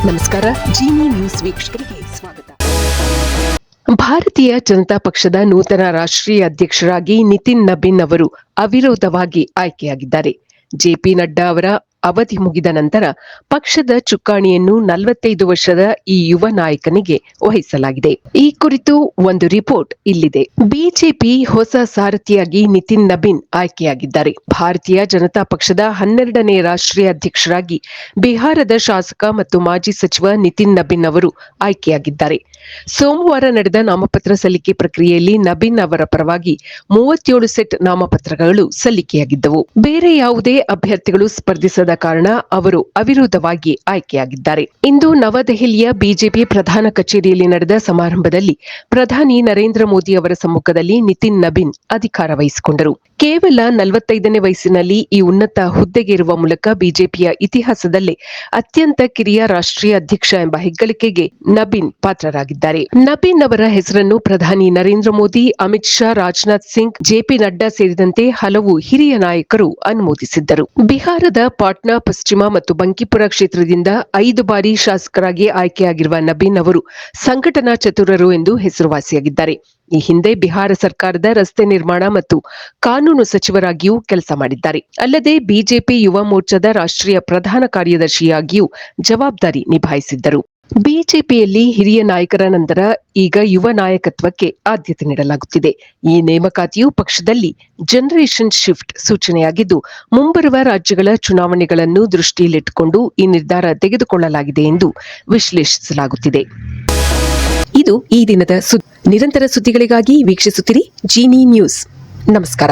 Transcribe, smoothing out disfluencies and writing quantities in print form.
ನಮಸ್ಕಾರ. ಜಿನಿ ನ್ಯೂಸ್ ವೀಕ್ಷಕರಿಗೆ ಸ್ವಾಗತ. ಭಾರತೀಯ ಜನತಾ ಪಕ್ಷದ ನೂತನ ರಾಷ್ಟ್ರೀಯ ಅಧ್ಯಕ್ಷರಾಗಿ ನಿತಿನ್ ನಬೀನ್ ಅವರು ಅವಿರೋಧವಾಗಿ ಆಯ್ಕೆಯಾಗಿದ್ದಾರೆ. ಜೆಪಿ ನಡ್ಡಾ ಅವರ ಅವಧಿ ಮುಗಿದ ನಂತರ ಪಕ್ಷದ ಚುಕ್ಕಾಣಿಯನ್ನು 45 ವರ್ಷದ ಈ ಯುವ ನಾಯಕನಿಗೆ ವಹಿಸಲಾಗಿದೆ. ಈ ಕುರಿತು ಒಂದು ರಿಪೋರ್ಟ್ ಇಲ್ಲಿದೆ. ಬಿಜೆಪಿ ಹೊಸ ಸಾರಥಿಯಾಗಿ ನಿತಿನ್ ನಬೀನ್ ಆಯ್ಕೆಯಾಗಿದ್ದಾರೆ. ಭಾರತೀಯ ಜನತಾ ಪಕ್ಷದ 12ನೇ ರಾಷ್ಟ್ರೀಯ ಅಧ್ಯಕ್ಷರಾಗಿ ಬಿಹಾರದ ಶಾಸಕ ಮತ್ತು ಮಾಜಿ ಸಚಿವ ನಿತಿನ್ ನಬೀನ್ ಅವರು ಆಯ್ಕೆಯಾಗಿದ್ದಾರೆ. ಸೋಮವಾರ ನಡೆದ ನಾಮಪತ್ರ ಸಲ್ಲಿಕೆ ಪ್ರಕ್ರಿಯೆಯಲ್ಲಿ ನಬೀನ್ ಅವರ ಪರವಾಗಿ 37 ಸೆಟ್ ನಾಮಪತ್ರಗಳು ಸಲ್ಲಿಕೆಯಾಗಿದ್ದವು. ಬೇರೆ ಯಾವುದೇ ಅಭ್ಯರ್ಥಿಗಳು ಸ್ಪರ್ಧಿಸದ ಕಾರಣ ಅವರು ಅವಿರೋಧವಾಗಿ ಆಯ್ಕೆಯಾಗಿದ್ದಾರೆ. ಇಂದು ನವದೆಹಲಿಯ ಬಿಜೆಪಿ ಪ್ರಧಾನ ಕಚೇರಿಯಲ್ಲಿ ನಡೆದ ಸಮಾರಂಭದಲ್ಲಿ ಪ್ರಧಾನಿ ನರೇಂದ್ರ ಮೋದಿ ಅವರ ಸಮ್ಮುಖದಲ್ಲಿ ನಿತಿನ್ ನಬೀನ್ ಅಧಿಕಾರ ವಹಿಸಿಕೊಂಡರು. ಕೇವಲ 45ನೇ ವಯಸ್ಸಿನಲ್ಲಿ ಈ ಉನ್ನತ ಹುದ್ದೆಗೇರುವ ಮೂಲಕ ಬಿಜೆಪಿಯ ಇತಿಹಾಸದಲ್ಲೇ ಅತ್ಯಂತ ಕಿರಿಯ ರಾಷ್ಟ್ರೀಯ ಅಧ್ಯಕ್ಷ ಎಂಬ ಹೆಗ್ಗಳಿಕೆಗೆ ನಬೀನ್ ಪಾತ್ರರಾಗಿದ್ದಾರೆ. ನಬೀನ್ ಅವರ ಹೆಸರನ್ನು ಪ್ರಧಾನಿ ನರೇಂದ್ರ ಮೋದಿ, ಅಮಿತ್ ಶಾ, ರಾಜನಾಥ್ ಸಿಂಗ್, ಜೆಪಿ ನಡ್ಡಾ ಸೇರಿದಂತೆ ಹಲವು ಹಿರಿಯ ನಾಯಕರು ಅನುಮೋದಿಸಿದ್ದರು. ಬಿಹಾರದ ಪಾಟ್ನಾ ಪಶ್ಚಿಮ ಮತ್ತು ಬಂಕಿಪುರ ಕ್ಷೇತ್ರದಿಂದ 5 ಬಾರಿ ಶಾಸಕರಾಗಿ ಆಯ್ಕೆಯಾಗಿರುವ ನಬೀನ್ ಅವರು ಸಂಘಟನಾ ಚತುರರು ಎಂದು ಹೆಸರುವಾಸಿಯಾಗಿದ್ದಾರೆ. ಈ ಹಿಂದೆ ಬಿಹಾರ ಸರ್ಕಾರದ ರಸ್ತೆ ನಿರ್ಮಾಣ ಮತ್ತು ಕಾನೂನು ಸಚಿವರಾಗಿಯೂ ಕೆಲಸ ಮಾಡಿದ್ದಾರೆ. ಅಲ್ಲದೆ ಬಿಜೆಪಿ ಯುವ ಮೋರ್ಚಾದ ರಾಷ್ಟ್ರೀಯ ಪ್ರಧಾನ ಕಾರ್ಯದರ್ಶಿಯಾಗಿಯೂ ಜವಾಬ್ದಾರಿ ನಿಭಾಯಿಸಿದ್ದರು. ಬಿಜೆಪಿಯಲ್ಲಿ ಹಿರಿಯ ನಾಯಕರ ನಂತರ ಈಗ ಯುವ ನಾಯಕತ್ವಕ್ಕೆ ಆದ್ಯತೆ ನೀಡಲಾಗುತ್ತಿದೆ. ಈ ನೇಮಕಾತಿಯು ಪಕ್ಷದಲ್ಲಿ ಜನರೇಷನ್ ಶಿಫ್ಟ್ ಸೂಚನೆಯಾಗಿದ್ದು, ಮುಂಬರುವ ರಾಜ್ಯಗಳ ಚುನಾವಣೆಗಳನ್ನು ದೃಷ್ಟಿಯಲ್ಲಿಟ್ಟುಕೊಂಡು ಈ ನಿರ್ಧಾರ ತೆಗೆದುಕೊಳ್ಳಲಾಗಿದೆ ಎಂದು ವಿಶ್ಲೇಷಿಸಲಾಗುತ್ತಿದೆ. ಇದು ಈ ದಿನದ ನಿರಂತರ ಸುದ್ದಿಗಳಿಗಾಗಿ ವೀಕ್ಷಿಸುತ್ತಿರಿ ಜಿನಿ ನ್ಯೂಸ್. ನಮಸ್ಕಾರ.